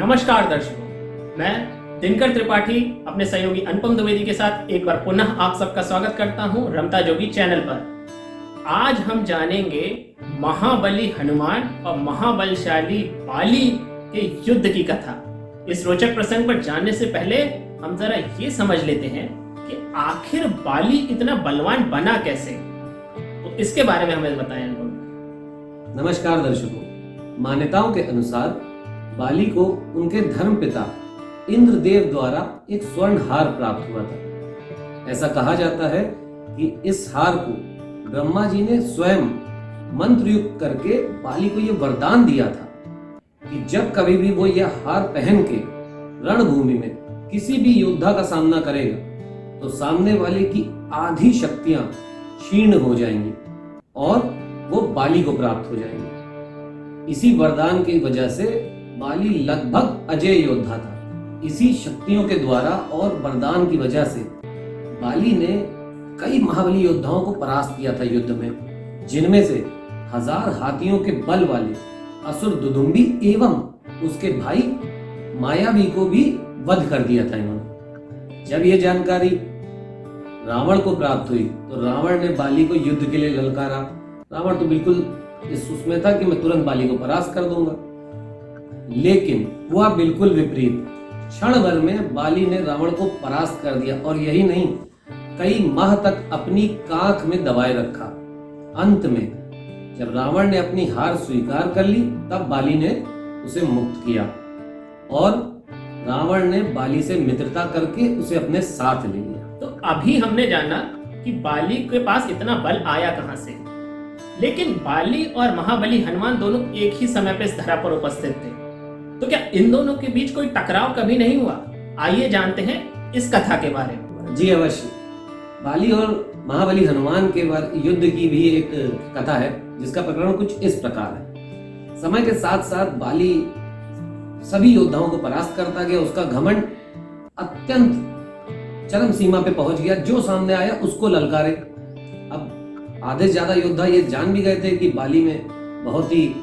नमस्कार दर्शकों, मैं दिनकर त्रिपाठी अपने सहयोगी अनुपम द्विवेदी के साथ एक बार पुनः आप सबका स्वागत करता हूं रमता जोगी चैनल पर। आज हम जानेंगे महाबली हनुमान और महाबलशाली बाली के युद्ध की कथा। इस रोचक प्रसंग पर जानने से पहले हम जरा ये समझ लेते हैं कि आखिर बाली इतना बलवान बना कैसे, तो इसके बारे में हमें बताएं अनुपम। नमस्कार दर्शकों, मान्यताओं के अनुसार बाली को उनके धर्म पिता इंद्रदेव द्वारा एक स्वर्ण हार प्राप्त हुआ था। ऐसा कहा जाता है कि इस हार को ब्रह्मा जी ने स्वयं मंत्रयुक्त करके बाली को यह वरदान दिया था कि जब कभी भी वो यह हार पहन के रणभूमि में किसी भी योद्धा का सामना करेगा तो सामने वाले की आधी शक्तियां क्षीण हो जाएंगी और वो बाली को प्राप्त हो जाएंगी। इसी वरदान की वजह से बाली लगभग अजय योद्धा था। इसी शक्तियों के द्वारा और वरदान की वजह से बाली ने कई महाबली योद्धाओं को परास्त किया था युद्ध में, जिनमें से 1000 हाथियों के बल वाले असुर दुदुम्बी एवं उसके भाई मायावी को भी वध कर दिया था इन्होंने। जब ये जानकारी रावण को प्राप्त हुई तो रावण ने बाली को युद्ध के लिए ललकारा। रावण तो बिल्कुल इस उसमें था कि मैं तुरंत बाली को परास्त कर दूंगा, लेकिन हुआ बिल्कुल विपरीत। क्षण भर में बाली ने रावण को परास्त कर दिया और यही नहीं, कई माह तक अपनी काख में दबाए रखा। अंत में जब रावण ने अपनी हार स्वीकार कर ली तब बाली ने उसे मुक्त किया और रावण ने बाली से मित्रता करके उसे अपने साथ ले लिया। तो अभी हमने जाना कि बाली के पास इतना बल आया कहां से, लेकिन बाली और महाबली हनुमान दोनों एक ही समय पर इस धरा पर उपस्थित थे, तो क्या इन दोनों के बीच कोई टकराव कभी नहीं हुआ? आइए जानते हैं इस कथा के बारे में। जी अवश्य। बाली और महाबली हनुमान के युद्ध की भी एक कथा है जिसका प्रकरण कुछ इस प्रकार है। समय के साथ साथ बाली सभी योद्धाओं को परास्त करता गया। उसका घमंड अत्यंत चरम सीमा पे पहुंच गया। जो सामने आया उसको ललकारे। अब आधे से ज्यादा योद्धा ये जान भी गए थे कि बाली में बहुत ही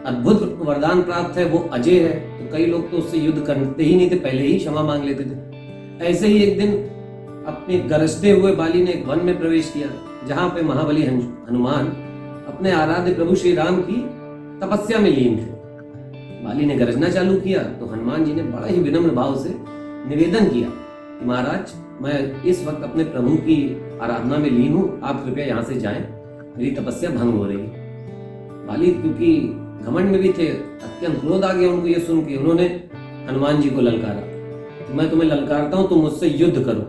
अद्भुत वरदान प्राप्त है, वो अजय है, तो कई लोग तो उससे युद्ध करते ही नहीं थे, पहले ही क्षमा मांग लेते थे। ऐसे ही एक दिन अपने गरजते हुए बाली ने एक वन में प्रवेश किया जहां पे महाबली हनुमान अपने आराध्य प्रभु श्री राम की तपस्या में लीन थे। बाली ने गरजना चालू किया तो हनुमान जी ने बड़ा ही विनम्र भाव से निवेदन किया कि महाराज, मैं इस वक्त अपने प्रभु की आराधना में लीन हूं, आप कृपया यहाँ से जाएं, मेरी तपस्या भंग हो रही है। बाली क्योंकि घमंड में भी थे, अत्यंत क्रोध आ गया उनको ये सुन के। उन्होंने हनुमान जी को ललकारा, मैं तुम्हें ललकारता हूं, तुम मुझसे युद्ध करो।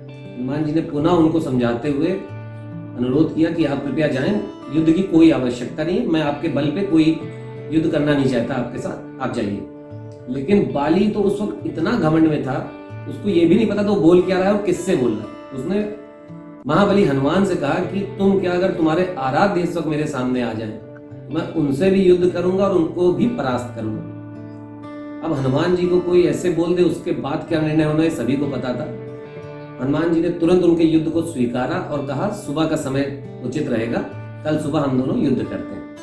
हनुमान जी ने पुनः उनको समझाते हुए अनुरोध किया कि आप कृपया जाएं, युद्ध की कोई आवश्यकता नहीं है, मैं आपके बल पे कोई युद्ध करना नहीं चाहता आपके साथ, आप जाइए। लेकिन बाली तो उस वक्त इतना घमंड में था, उसको ये भी नहीं पता था वो बोल क्या रहा है और किससे बोल रहा है। उसने महाबली हनुमान से कहा कि तुम क्या, अगर तुम्हारे आराध्य इस वक्त मेरे सामने आ जाए, मैं उनसे भी युद्ध करूंगा और उनको भी परास्त करूंगा। अब हनुमान जी को कोई ऐसे बोल दे, उसके बाद क्या निर्णय होना है सभी को पता था। हनुमान जी ने तुरंत उनके युद्ध को स्वीकारा और कहा सुबह का समय उचित रहेगा, कल सुबह हम दोनों युद्ध करते हैं।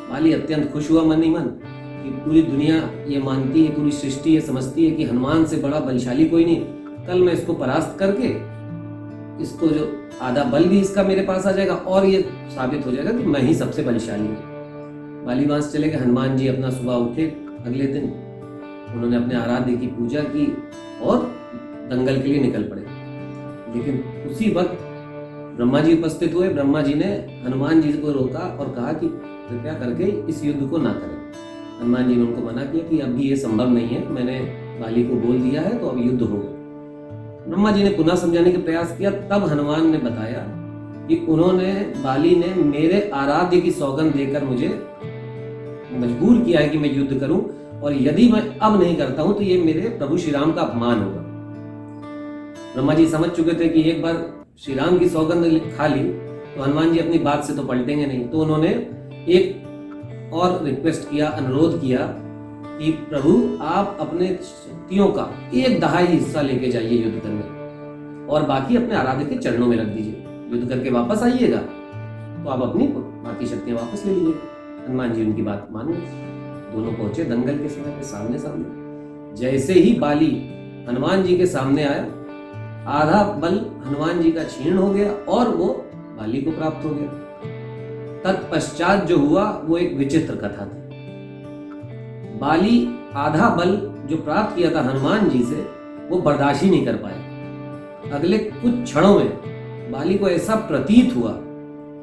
बाली अत्यंत खुश हुआ मन ही मन कि पूरी दुनिया ये मानती है, पूरी सृष्टि ये समझती है कि हनुमान से बड़ा बलशाली कोई नहीं। कल मैं इसको परास्त करके इसको जो आधा बल भी इसका मेरे पास आ जाएगा और ये साबित हो जाएगा कि मैं ही सबसे बलशाली हूँ। बाली वहां से चले गए। हनुमान जी अपना सुबह उठे, अगले दिन उन्होंने अपने आराध्य की पूजा की और दंगल के लिए निकल पड़े। लेकिन उसी वक्त ब्रह्मा जी उपस्थित हुए। ब्रह्मा जी ने हनुमान जी को रोका और कहा कि कृपया करके इस युद्ध को ना करें। हनुमान जी ने उनको मना किया कि अभी ये संभव नहीं है, मैंने बाली को बोल दिया है तो अब युद्ध होगा। ब्रह्मा जी ने पुनः समझाने का प्रयास किया। तब हनुमान ने बताया कि उन्होंने, बाली ने मेरे आराध्य की सौगंध देकर मुझे मजबूर किया है कि मैं युद्ध करूं, और यदि मैं अब नहीं करता हूं तो ये मेरे प्रभु श्री राम का अपमान होगा। ब्रह्मा जी समझ चुके थे कि एक बार श्री राम की सौगंध खा ली तो हनुमान जी अपनी बात से तो पलटेंगे नहीं। तो उन्होंने एक और रिक्वेस्ट किया, अनुरोध किया कि प्रभु आप अपने शक्तियों का 1/10 हिस्सा लेके जाइए युद्ध करने और बाकी अपने आराध्य के चरणों में रख दीजिए। युद्ध करके वापस आइएगा तो आप अपनी बाकी शक्तियां वापस ले लीजिएगा। हनुमान जी उनकी बात मान गए। दोनों पहुंचे दंगल के समय पे सामने सामने। जैसे ही बाली हनुमान जी के सामने आया, आधा बल हनुमान जी का क्षीण हो गया और वो बाली को प्राप्त हो गया। तत्पश्चात जो हुआ वो एक विचित्र कथा थी। बाली आधा बल जो प्राप्त किया था हनुमान जी से वो बर्दाश्त ही नहीं कर पाए। अगले कुछ क्षणों में बाली को ऐसा प्रतीत हुआ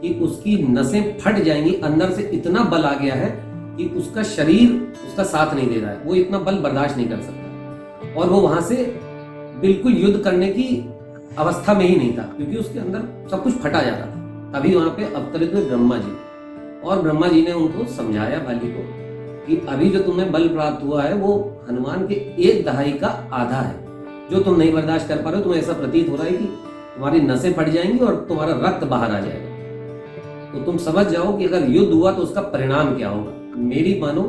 कि उसकी नसें फट जाएंगी, अंदर से इतना बल आ गया है कि उसका शरीर उसका साथ नहीं दे रहा है, वो इतना बल बर्दाश्त नहीं कर सकता और वो वहां से बिल्कुल युद्ध करने की अवस्था में ही नहीं था, क्योंकि उसके अंदर सब कुछ फटा जाता था। तभी वहां पे अवतरित हुए ब्रह्मा जी, और ब्रह्मा जी ने उनको समझाया बाली को कि अभी जो तुम्हें बल प्राप्त हुआ है वो हनुमान के एक दहाई का आधा है, जो तुम नहीं बर्दाश्त कर पा रहे हो। तुम्हें ऐसा प्रतीत हो रहा है कि तुम्हारी नसें फट जाएंगी और तुम्हारा रक्त बाहर आ जाएगा, तो तुम समझ जाओ कि अगर युद्ध हुआ तो उसका परिणाम क्या होगा। मेरी मानो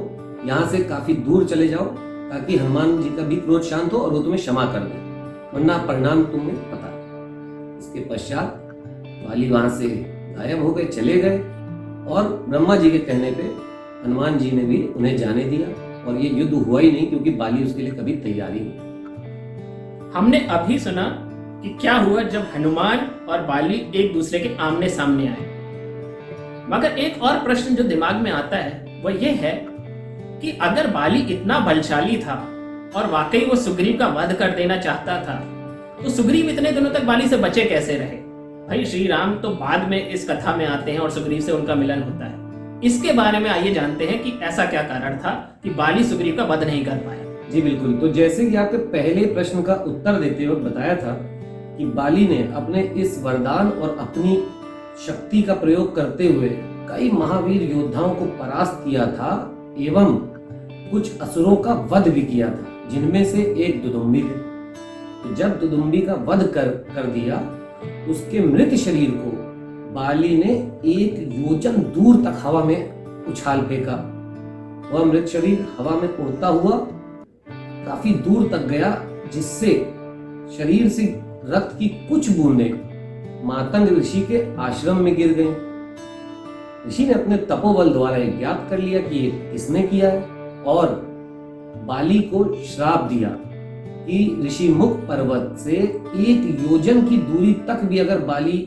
यहाँ से काफी दूर चले जाओ ताकि हनुमान जी का भी क्रोध शांत हो और वो तुम्हें क्षमा कर दे, वरना परिणाम तुम्हें पता है। इसके पश्चात बाली वहां से गायब हो गए, चले गए, और ब्रह्मा जी के कहने पे हनुमान जी ने भी उन्हें जाने दिया और ये युद्ध हुआ ही नहीं, क्योंकि बाली उसके लिए कभी तैयारी नहीं। हमने अभी सुना कि क्या हुआ जब हनुमान और बाली एक दूसरे के आमने सामने आए, मगर एक और प्रश्न जो दिमाग में आता है वो ये है कि अगर बाली इतना बलशाली था और वाकई वो सुग्रीव का वध कर देना चाहता था, तो सुग्रीव इतने दिनों तक बाली से बचे कैसे रहे? भाई श्री राम तो बाद में इस कथा में आते हैं और सुग्रीव से उनका मिलन होता है। इसके बारे में आइए जानते हैं कि ऐसा क्या कारण था कि बाली सुग्रीव का वध नहीं कर पाया। जी बिल्कुल, तो जैसे कि आपके पहले प्रश्न का उत्तर देते वक्त बताया था कि बाली ने अपने इस वरदान और अपनी शक्ति का प्रयोग करते हुए कई महावीर योद्धाओं को परास्त किया था एवं कुछ असुरों का वध भी किया था, जिनमें से एक दुदुम्बी थे। तो जब दुदुम्बी का वध कर दिया, उसके मृत शरीर को बाली ने 1 योजन दूर तक हवा में उछाल फेंका। वह मृत शरीर हवा में उड़ता हुआ काफी दूर तक गया, जिससे शरीर से रक्त की कुछ बूंदें मातंग ऋषि के आश्रम में गिर गई। ऋषि ने अपने तपोबल द्वारा ज्ञात कर लिया कि ये किसने किया है और बाली को श्राप दिया कि ऋषि मुख पर्वत से 1 योजन की दूरी तक भी अगर बाली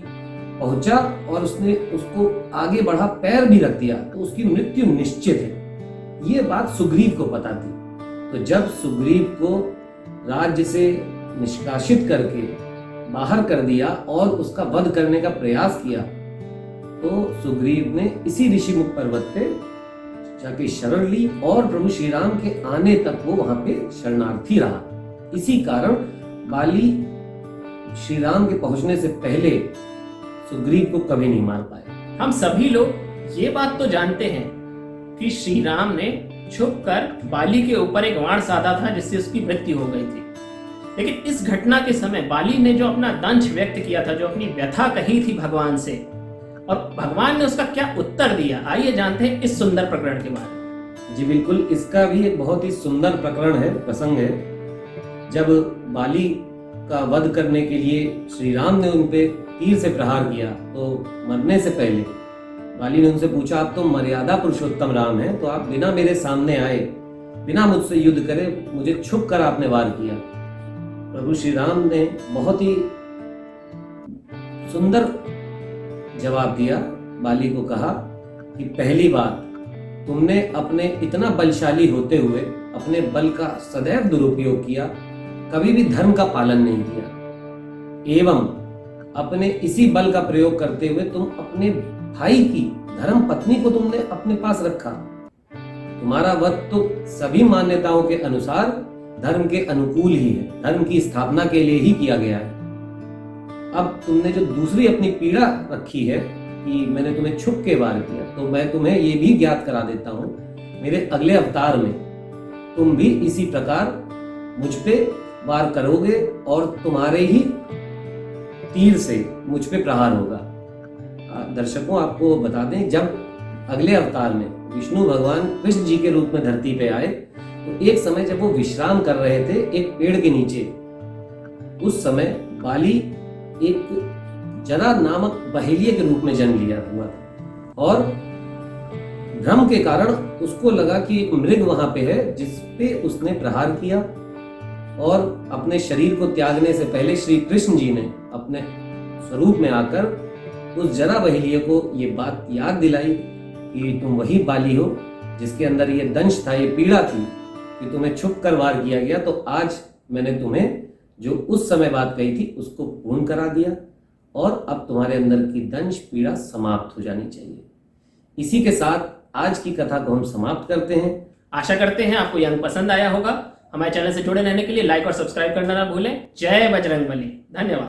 पहुंचा और उसने उसको आगे बढ़ा, पैर भी रख दिया, तो उसकी मृत्यु निश्चित है। ये बात सुग्रीव को पता थी। तो जब सुग्रीव को राज्य से निष्कासित करके बाहर कर दिया और उसका वध करने का प्रयास किया, तो सुग्रीव ने इसी ऋषिमुख पर्वत पे जाके शरण ली और प्रभु श्री राम के आने तक वो वहां पे शरणार्थी रहा। इसी कारण बाली श्री राम के पहुंचने से पहले सुग्रीव को कभी नहीं मार पाए। हम सभी लोग ये बात तो जानते हैं कि श्री राम ने छुपकर बाली के ऊपर एक वाण साधा था जिससे उसकी मृत्यु हो गई थी, लेकिन इस घटना के समय बाली ने जो अपना दंश व्यक्त किया था, जो अपनी व्यथा कही थी भगवान से, और भगवान ने उसका क्या उत्तर दिया, आइए जानते हैं इस सुंदर प्रकरण के बारे में। जी बिल्कुल, इसका भी एक बहुत ही सुंदर प्रकरण है, प्रसंग है। जब बाली का वध करने के लिए श्री राम ने उन पे तीर से प्रहार किया, तो मरने से पहले बाली ने उनसे पूछा, आप तो मर्यादा पुरुषोत्तम राम हैं, तो आप बिना मेरे सामने आए, बिना मुझसे युद्ध करे, मुझे छुप कर आपने वार किया। प्रभु श्री राम ने बहुत ही सुंदर जवाब दिया। बाली को कहा कि पहली बात, तुमने अपने इतना बलशाली होते हुए अपने बल का सदैव दुरुपयोग किया, कभी भी धर्म का पालन नहीं किया, एवं अपने इसी बल का प्रयोग करते हुए तुम अपने भाई की धर्म पत्नी को तुमने अपने पास रखा। तुम्हारा वध तो सभी मान्यताओं के अनुसार धर्म के अनुकूल ही है, धर्म की स्थापना के लिए ही किया गया है। अब तुमने जो दूसरी अपनी पीड़ा रखी है कि मैंने तुम्हें छुप के वार किया, तो मैं तुम्हें ये भी ज्ञात करा देता हूं, मेरे अगले अवतार में तुम भी इसी प्रकार मुझ पे वार करोगे और तुम्हारे ही तीर से मुझ पे प्रहार होगा। दर्शकों, आपको बता दें, जब अगले अवतार में विष्णु भगवान कृष्ण जी के रूप में धरती पे आए, तो एक समय जब वो विश्राम कर रहे थे एक पेड़ के नीचे, उस समय बाली एक जरा नामक बहेलिये के रूप में जन्म लिया हुआ था और भ्रम के कारण उसको लगा कि एक मृग वहां पे है जिस पे उसने प्रहार किया, और अपने शरीर को त्यागने से पहले श्री कृष्ण जी ने अपने स्वरूप में आकर उस जरा बहेलिये को ये बात याद दिलाई कि तुम वही बाली हो जिसके अंदर ये दंश था, ये पीड़ा थी कि तुम्हें छुप कर वार किया गया। तो आज मैंने तुम्हें जो उस समय बात कही थी उसको पूर्ण करा दिया, और अब तुम्हारे अंदर की दंश पीड़ा समाप्त हो जानी चाहिए। इसी के साथ आज की कथा को हम समाप्त करते हैं। आशा करते हैं आपको यह पसंद आया होगा। हमारे चैनल से जुड़े रहने के लिए लाइक और सब्सक्राइब करना ना भूलें। जय बजरंगबली। धन्यवाद।